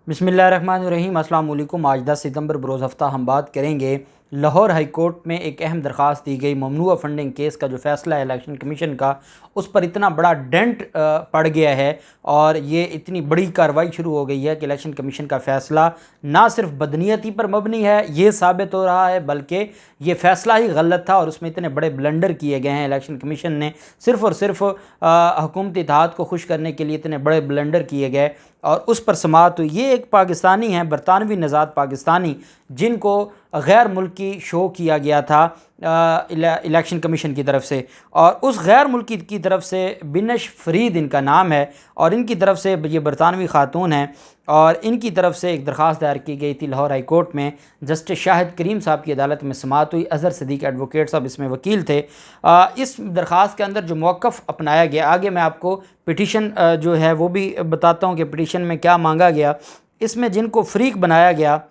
बिस्मिल्लाहिर्रहमानिर्रहीम। अस्सलाम वालेकुम। आज 10 सितंबर बरोज़ हफ़्ता हम बात करेंगे लाहौर हाई कोर्ट में एक अहम दरख्वास्त दी गई ममनुआ फ़ंडिंग केस का जो फ़ैसला है इलेक्शन कमीशन का, उस पर इतना बड़ा डेंट पड़ गया है और ये इतनी बड़ी कार्रवाई शुरू हो गई है कि इलेक्शन कमीशन का फ़ैसला ना सिर्फ बदनीयती पर मबनी है ये साबित हो रहा है, बल्कि ये फ़ैसला ही गलत था और उसमें इतने बड़े ब्लंडर किए गए हैं। इलेक्शन कमीशन ने सिर्फ़ और सिर्फ हुकूमती इत्तेहाद को खुश करने के लिए इतने बड़े ब्लंडर किए गए और उस पर समाअत हुई। ये एक पाकिस्तानी हैं, बरतानवी नज़ाद पाकिस्तानी, जिनको गैर मुल्की शो किया गया था इलेक्शन कमीशन की तरफ से, और उस गैर मुल्की की तरफ से बिनश फरीद इनका नाम है और इनकी तरफ से ये बरतानवी खातून हैं और इनकी तरफ से एक दरख्वास्त दायर की गई थी लाहौर हाई कोर्ट में। जस्टिस शाहिद करीम साहब की अदालत में समाअत हुई। अज़हर सदीक एडवोकेट साहब इसमें वकील थे। इस दरख्वास्त के अंदर जो मौक़िफ़ अपनाया गया, आगे मैं आपको पिटीशन जो है वो भी बताता हूँ कि पिटीशन में क्या मांगा गया। इसमें जिनको फ़रीक बनाया गया,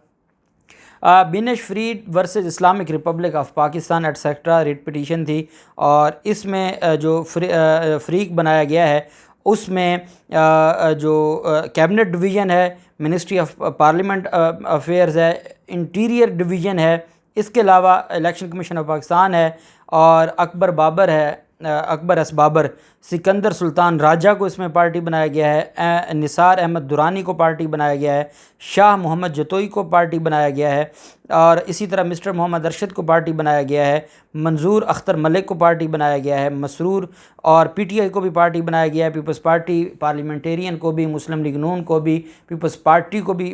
बिनश Farid versus Islamic Republic of Pakistan etcetera writ petition थी और इसमें जो फ़रीक बनाया गया है उसमें जो कैबिनेट डिवीज़न है, मिनिस्ट्री ऑफ पार्लियामेंट अफेयर्स है, इंटीरियर डिवीज़न है, इसके अलावा इलेक्शन कमीशन ऑफ पाकिस्तान है और अकबर बाबर है, अकबर एस बाबर, सिकंदर सुल्तान राजा को इसमें पार्टी बनाया गया है, निसार अहमद दुरानी को पार्टी बनाया गया है, शाह मोहम्मद जतोई को पार्टी बनाया गया है और इसी तरह मिस्टर मोहम्मद अरशद को पार्टी बनाया गया है, मंजूर अख्तर मलिक को पार्टी बनाया गया है, मसरूर और पीटीआई को भी पार्टी बनाया गया है, पीपल्स पार्टी पार्लियामेंटेरियन को भी, मुस्लिम लीग नून को भी, पीपल्स पार्टी को भी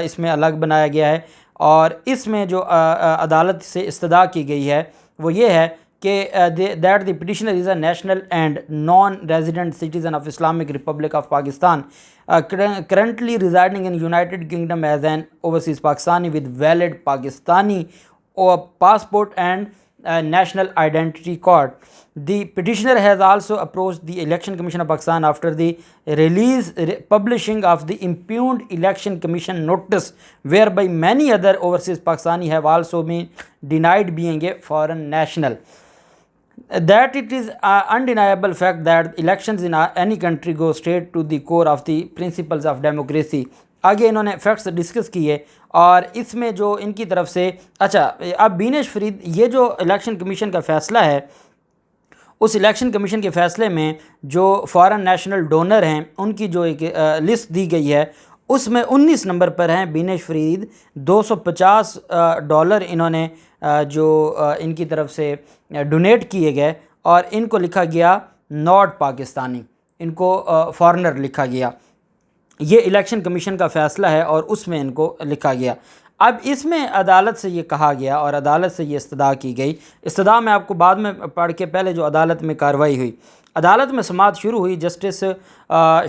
इसमें अलग बनाया गया है। और इसमें जो अदालत से इस्तदा की गई है वो ये है कि that the petitioner is a national and non resident citizen of Islamic Republic of Pakistan currently residing in United Kingdom as an overseas Pakistani with valid Pakistani or passport and national identity card. The petitioner has also approached the Election Commission of Pakistan after the publishing of the impugned Election Commission notice, whereby many other overseas Pakistani have also been denied being a foreign national. That it is an undeniable fact that elections in any country go straight to the core of the principles of democracy. आगे इन्होंने facts discuss किए और इसमें जो इनकी तरफ से अब बिनश फरीद, ये जो इलेक्शन कमीशन का फ़ैसला है, उस इलेक्शन कमीशन के फ़ैसले में जो फॉरेन नेशनल डोनर हैं उनकी जो एक लिस्ट दी गई है उसमें 19 नंबर पर हैं बिनश फरीद। $250 इन्होंने जो इनकी तरफ से डोनेट किए गए और इनको लिखा गया नॉट पाकिस्तानी, इनको फॉरेनर लिखा गया। ये इलेक्शन कमीशन का फ़ैसला है और उसमें इनको लिखा गया। अब इसमें अदालत से ये कहा गया और अदालत से ये इस्तदा की गई। इस्तदा मैं आपको बाद में पढ़ के, पहले जो अदालत में कार्रवाई हुई, अदालत में समाअत शुरू हुई। जस्टिस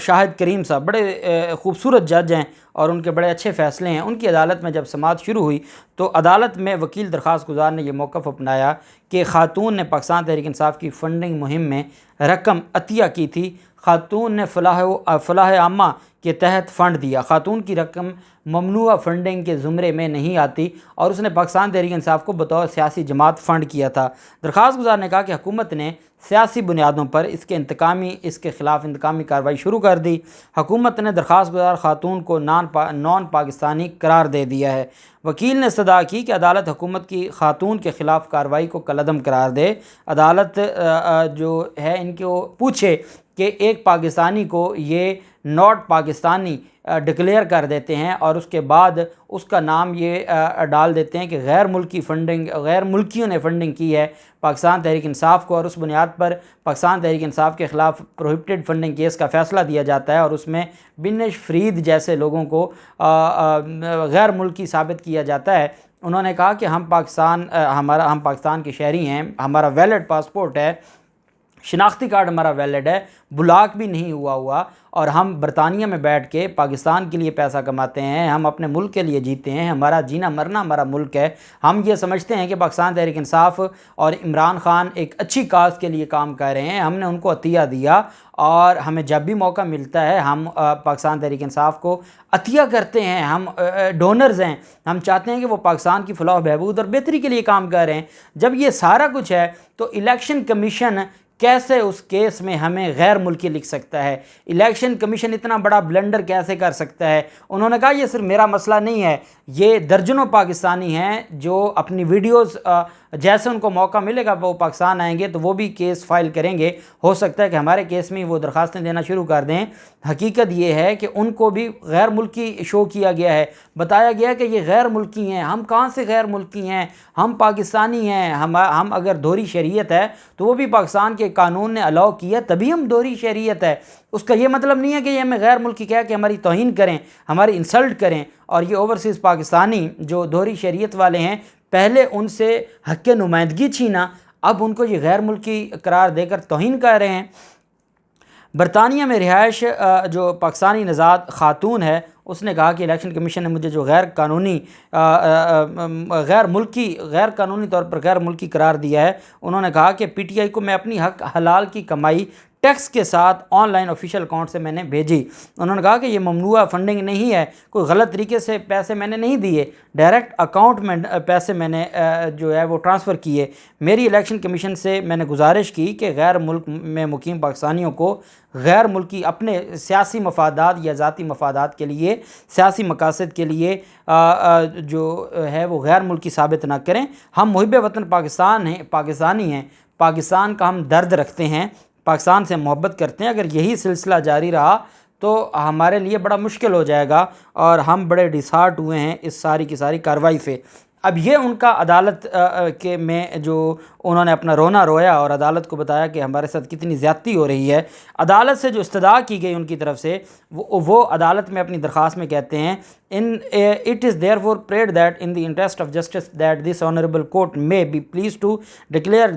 शाहिद करीम साहब बड़े खूबसूरत जज हैं और उनके बड़े अच्छे फ़ैसले हैं। उनकी अदालत में जब समाअत शुरू हुई तो अदालत में वकील दरख्वास्त गुजार ने यह मौक़िफ़ अपनाया कि ख़ातून ने पाकिस्तान तहरीक इंसाफ की फ़ंडिंग मुहिम में रकम अतिया की थी। ख़ातून ने फ़लाह आमा के तहत फ़ंड दिया। ख़ातून की रकम ममनुआ फ़ंडिंग के ज़ुमरे में नहीं आती और उसने पाकिस्तान तहरीक इंसाफ को बतौर सियासी जमात फ़ंड किया था। दरख्वास्त गुजार ने कहा कि हुकूमत ने सियासी बुनियादों पर इसके ख़िलाफ़ इंतकामी कार्रवाई शुरू कर दी। हुकूमत ने दरख्वास्त गुजार ख़ातून को नॉन पाकिस्तानी करार दे दिया है। वकील ने इस्तदा की कि अदालत हुकूमत की ख़ातून के ख़िलाफ़ कार्रवाई को कलअदम करार दे। अदालत जो है इनको पूछे कि एक पाकिस्तानी को ये नॉट पाकिस्तानी डिक्लेयर कर देते हैं और उसके बाद उसका नाम ये डाल देते हैं कि गैर मुल्कियों ने फ़ंडिंग की है पाकिस्तान तहरीक इंसाफ को, और उस बुनियाद पर पाकिस्तान तहरीक इंसाफ के ख़िलाफ़ प्रोहिबिटेड फ़ंडिंग केस का फ़ैसला दिया जाता है और उसमें बिनश फरीद जैसे लोगों को गैर मुल्की साबित किया जाता है। उन्होंने कहा कि हम पाकिस्तान के शहरी हैं, हमारा वैलिड पासपोर्ट है, शिनाख्ती कार्ड हमारा वैलिड है, ब्लॉक भी नहीं हुआ और हम बरतानिया में बैठ के पाकिस्तान के लिए पैसा कमाते हैं, हम अपने मुल्क के लिए जीते हैं, हमारा जीना मरना हमारा मुल्क है। हम ये समझते हैं कि पाकिस्तान तहरीक इंसाफ और इमरान ख़ान एक अच्छी काज के लिए काम कर रहे हैं। हमने उनको अतिया दिया और हमें जब भी मौका मिलता है हम पाकिस्तान तहरीक इंसाफ को अतिया करते हैं। हम डोनर्स हैं, हम चाहते हैं कि वो पाकिस्तान की फलाह बहबूद और बेहतरी के लिए काम कर रहे हैं। जब ये सारा कुछ है तो इलेक्शन कमीशन कैसे उस केस में हमें गैर मुल्की लिख सकता है? इलेक्शन कमीशन इतना बड़ा ब्लंडर कैसे कर सकता है? उन्होंने कहा ये सिर्फ मेरा मसला नहीं है, ये दर्जनों पाकिस्तानी हैं जो अपनी वीडियोस जैसे उनको मौका मिलेगा वो पाकिस्तान आएंगे तो वो भी केस फाइल करेंगे। हो सकता है कि हमारे केस में वो दरख्वास्तें देना शुरू कर दें। हकीकत ये है कि उनको भी गैर मुल्की शो किया गया है, बताया गया कि ये गैर मुल्की हैं। हम कहाँ से गैर मुल्की हैं? हम पाकिस्तानी हैं। हम अगर दोहरी शरीयत है तो वो भी पाकिस्तान के कानून ने अलाउ किया, तभी हम दोहरी शरीयत है। उसका ये मतलब नहीं है कि ये हमें गैर मुल्की कह के हमारी तौहीन करें, हमारी इंसल्ट करें। और ये ओवरसीज़ पाकिस्तानी जो दोहरी शरीयत वाले हैं, पहले उनसे हक़ नुमाइंदगी छीना, अब उनको ये गैर मुल्की करार देकर तौहीन कर रहे हैं। बरतानिया में रिहाइश जो पाकिस्तानी नज़ाद ख़ातून है, उसने कहा कि इलेक्शन कमीशन ने मुझे जो गैर कानूनी तौर पर गैर मुल्की करार दिया है। उन्होंने कहा कि पीटीआई को मैं अपनी हक हलाल की कमाई टैक्स के साथ ऑनलाइन ऑफिशियल अकाउंट से मैंने भेजी। उन्होंने कहा कि ये ममनुआ फंडिंग नहीं है, कोई गलत तरीके से पैसे मैंने नहीं दिए, डायरेक्ट अकाउंट में पैसे मैंने जो है वो ट्रांसफ़र किए। मेरी इलेक्शन कमीशन से मैंने गुजारिश की कि गैर मुल्क में मुकीम पाकिस्तानियों को गैर मुल्की अपने सियासी मफादात या ज़ाती मफादात के लिए, सियासी मकासद के लिए जो है वो गैर मुल्की साबित ना करें। हम मुहिब वतन पाकिस्तानी हैं, पाकिस्तान का हम दर्द रखते हैं, पाकिस्तान से मोहब्बत करते हैं। अगर यही सिलसिला जारी रहा तो हमारे लिए बड़ा मुश्किल हो जाएगा और हम बड़े डिसहार्ट हुए हैं इस सारी की सारी कार्रवाई से। अब ये उनका अदालत के में जो उन्होंने अपना रोना रोया और अदालत को बताया कि हमारे साथ कितनी ज़्यादती हो रही है। अदालत से जो इस्तदा की गई उनकी तरफ से, वो अदालत में अपनी दरख्वास्त में कहते हैं, it is therefore prayed that in the interest of justice that this honourable court may be pleased to declare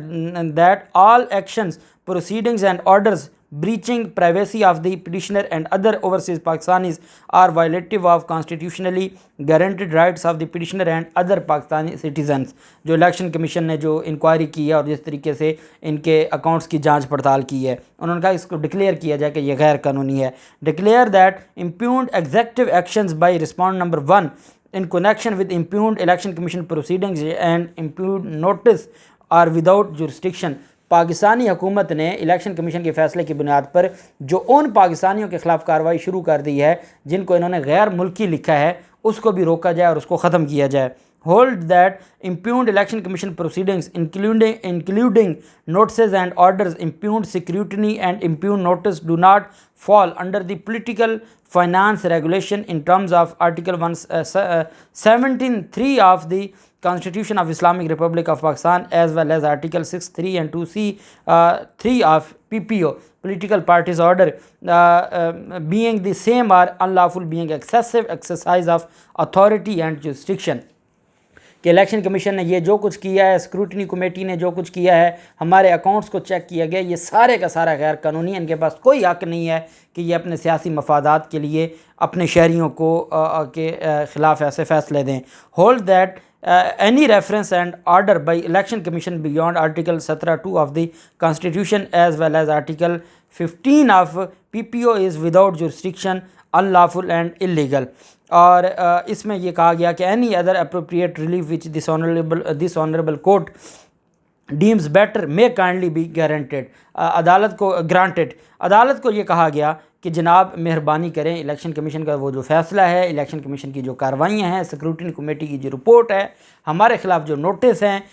that all actions, proceedings and orders breaching privacy of the petitioner and other overseas Pakistanis are violative of constitutionally guaranteed rights of the petitioner and other Pakistani citizens। जो election commission ने जो inquiry की है और जिस तरीके से इनके अकाउंट्स की जांच पड़ताल की है, उन्होंने कहा इसको डिक्लेयर किया जाए कि यह गैर कानूनी है। Declare that impugned executive actions by respondent number 1 in connection with impugned election commission proceedings and impugned notice are without jurisdiction। Pakistani हुकूमत ने इलेक्शन कमीशन के फ़ैसले की बुनियाद पर जो उन पाकिस्तानियों के ख़िलाफ़ कार्रवाई शुरू कर दी है जिनको इन्होंने गैर मुल्की लिखा है, उसको भी रोका जाए और उसको ख़त्म किया जाए। Hold that impugned election commission proceedings including notices and orders, impugned scrutiny and impugned notice do not fall under the political finance regulation in terms of Article 117(3) of the Constitution of Islamic Republic of Pakistan as well as Article 6(3) and 2(c)(3) of PPO, political parties order, being the same are unlawful being excessive exercise of authority and jurisdiction। कि election commission ने ये जो कुछ किया है, scrutiny committee ने जो कुछ किया है, हमारे अकाउंट्स को चेक किया गया, ये सारे का सारा गैर कानूनी है। इनके पास कोई हक़ नहीं है कि ये अपने सियासी मफादात के लिए अपने शहरियों को के ख़िलाफ़ ऐसे फ़ैसले दें। Hold that any reference and order by election commission beyond article 17(2) of the constitution as well as article 15 of PPO is without jurisdiction, unlawful and illegal। और इसमें यह कहा गया कि any other appropriate relief which this honorable court deems better may kindly be granted। अदालत को ये कहा गया कि जनाब मेहरबानी करें, इलेक्शन कमीशन का वो जो फ़ैसला है, इलेक्शन कमीशन की जो कार्रवाइयाँ हैं, स्क्रूटनी कमेटी की जो रिपोर्ट है, हमारे ख़िलाफ़ जो नोटिस हैं,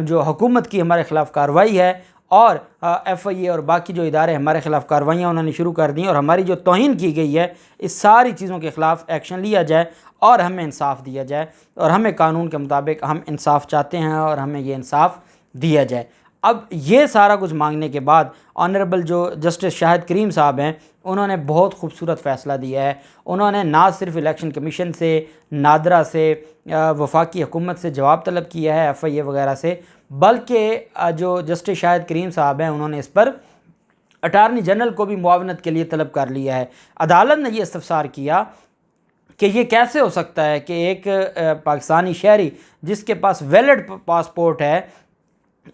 जो हुकूमत की हमारे ख़िलाफ़ कार्रवाई है और FIA और बाकी जो इदारे हमारे ख़िलाफ़ कार्रवाइयाँ उन्होंने शुरू कर दी और हमारी जो तौहीन की गई है, इस सारी चीज़ों के ख़िलाफ़ एक्शन लिया जाए और हमें इंसाफ़ दिया जाए। और हमें कानून के मुताबिक हम इंसाफ़ चाहते हैं और हमें ये इंसाफ़ दिया जाए। अब ये सारा कुछ मांगने के बाद ऑनरेबल जो जस्टिस शाहिद करीम साहब हैं, उन्होंने बहुत खूबसूरत फ़ैसला दिया है। उन्होंने ना सिर्फ इलेक्शन कमीशन से, नादरा से, वफाकी हुकूमत से जवाब तलब किया है, FIA वगैरह से, बल्कि जो जस्टिस शाहिद करीम साहब हैं उन्होंने इस पर अटारनी जनरल को भी मुआवनत के लिए तलब कर लिया है। अदालत ने ये इस्तफसार किया कि ये कैसे हो सकता है कि एक पाकिस्तानी शहरी जिसके पास वैलिड पासपोर्ट है,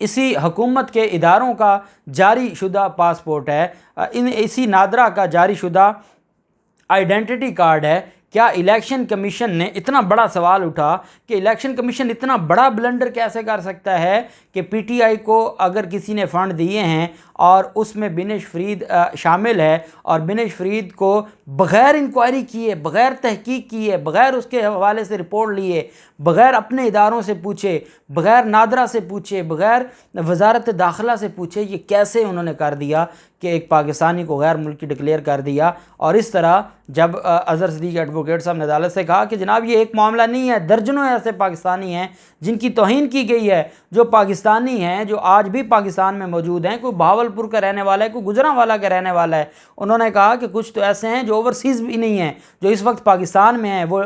इसी हुकूमत के इदारों का जारी शुदा पासपोर्ट है, इसी नादरा का जारी शुदा आइडेंटिटी कार्ड है, क्या इलेक्शन कमीशन ने, इतना बड़ा सवाल उठा कि इलेक्शन कमीशन इतना बड़ा ब्लंडर कैसे कर सकता है कि PTI को अगर किसी ने फ़ंड दिए हैं और उसमें बिनेश फरीद शामिल है, और बिनेश फरीद को बग़ैर इंक्वायरी किए, बग़ैर तहकीक किए, बग़ैर उसके हवाले से रिपोर्ट लिए, बग़ैर अपने इदारों से पूछे, बग़ैर नादरा से पूछे, बग़ैर वजारत दाखिला से पूछे, ये कैसे उन्होंने कर दिया कि एक पाकिस्तानी को गैर मुल्की डिक्लेयर कर दिया। और इस तरह जब अज़हर सिद्दीकी एडवोकेट साहब ने अदालत से कहा कि जनाब ये एक मामला नहीं है, दर्जनों ऐसे पाकिस्तानी हैं जिनकी तौहीन की गई है, जो पाकिस्तानी हैं, जो आज भी पाकिस्तान में मौजूद हैं, कोई बहावलपुर का रहने वाला है, कोई गुजरांवाला का रहने वाला है। उन्होंने कहा कि कुछ तो ऐसे हैं जो ओवरसीज़ भी नहीं हैं, जो इस वक्त पाकिस्तान में हैं, वो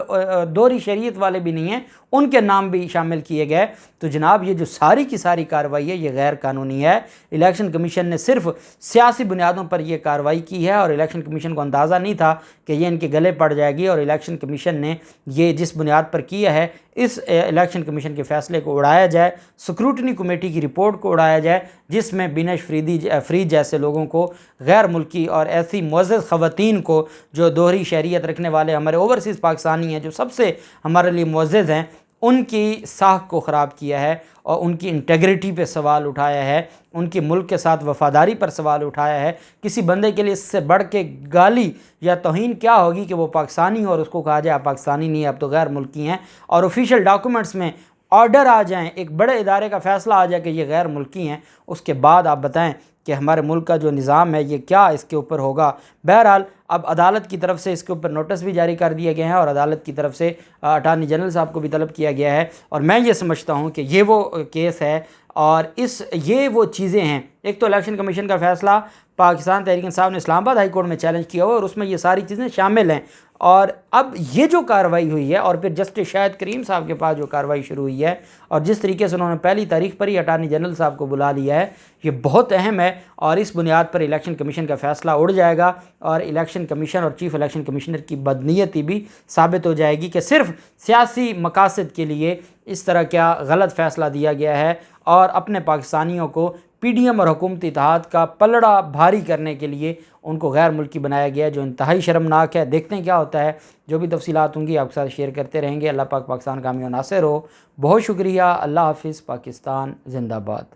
दोहरी शरीयत वाले भी नहीं हैं, उनके नाम भी शामिल किए गए। तो जनाब ये जो सारी की सारी कार्रवाई है ये गैर कानूनी है। इलेक्शन कमीशन ने सिर्फ सियासी बुनियादों पर यह कार्रवाई की है, और इलेक्शन कमीशन को अंदाज़ा नहीं था कि ये इनके गले पड़ जाएगी, और इलेक्शन कमीशन ने ये जिस बुनियाद पर किया है, इस इलेक्शन कमीशन के फ़ैसले को उड़ाया जाए, स्क्रूटनी कमेटी की रिपोर्ट को उड़ाया जाए, जिसमें बिनेश फरीद जैसे लोगों को, गैर मुल्की और ऐसी मुअज़्ज़ज़ ख़वातीन को जो दोहरी शरीयत रखने वाले हमारे ओवरसीज़ पाकिस्तानी हैं, जो सबसे हमारे लिए मुअज़्ज़ज़ हैं, उनकी साख को ख़राब किया है और उनकी इंटेग्रिटी पे सवाल उठाया है, उनकी मुल्क के साथ वफ़ादारी पर सवाल उठाया है। किसी बंदे के लिए इससे बढ़ के गाली या तौहीन क्या होगी कि वो पाकिस्तानी हो और उसको कहा जाए आप पाकिस्तानी नहीं, आप तो गैर मुल्की हैं, और ऑफिशियल डॉक्यूमेंट्स में ऑर्डर आ जाएँ, एक बड़े इदारे का फ़ैसला आ जाए कि ये गैर मुल्की हैं, उसके बाद आप बताएं कि हमारे मुल्क का जो निज़ाम है ये क्या इसके ऊपर होगा। बहरहाल अब अदालत की तरफ से इसके ऊपर नोटिस भी जारी कर दिए गए हैं, और अदालत की तरफ से अटॉर्नी जनरल साहब को भी तलब किया गया है। और मैं ये समझता हूँ कि ये वो केस है, और ये वो चीज़ें हैं। एक तो इलेक्शन कमीशन का फ़ैसला पाकिस्तान तहरीक इंसाफ ने इस्लामाबाद हाई कोर्ट में चैलेंज किया हुआ, और उसमें ये सारी चीज़ें शामिल हैं। और अब ये जो कार्रवाई हुई है, और फिर जस्टिस शाहिद करीम साहब के पास जो कार्रवाई शुरू हुई है, और जिस तरीके से उन्होंने पहली तारीख पर ही अटॉर्नी जनरल साहब को बुला लिया है, ये बहुत अहम है। और इस बुनियाद पर इलेक्शन कमीशन का फ़ैसला उड़ जाएगा, और इलेक्शन कमीशन और चीफ़ इलेक्शन कमिश्नर की बदनीयती भी साबित हो जाएगी कि सिर्फ सियासी मकासद के लिए इस तरह क्या गलत फ़ैसला दिया गया है, और अपने पाकिस्तानियों को पीडीएम और हुकूमती इत्तेहाद का पलड़ा भारी करने के लिए उनको गैर मुल्की बनाया गया, जो इंतहाई शर्मनाक है। देखते हैं क्या होता है। जो भी तफसीलात होंगी आपके साथ शेयर करते रहेंगे। अल्लाह पाक पाकिस्तान कामयाब नासिर हो। बहुत शुक्रिया। अल्लाह हाफिज़। पाकिस्तान जिंदाबाद।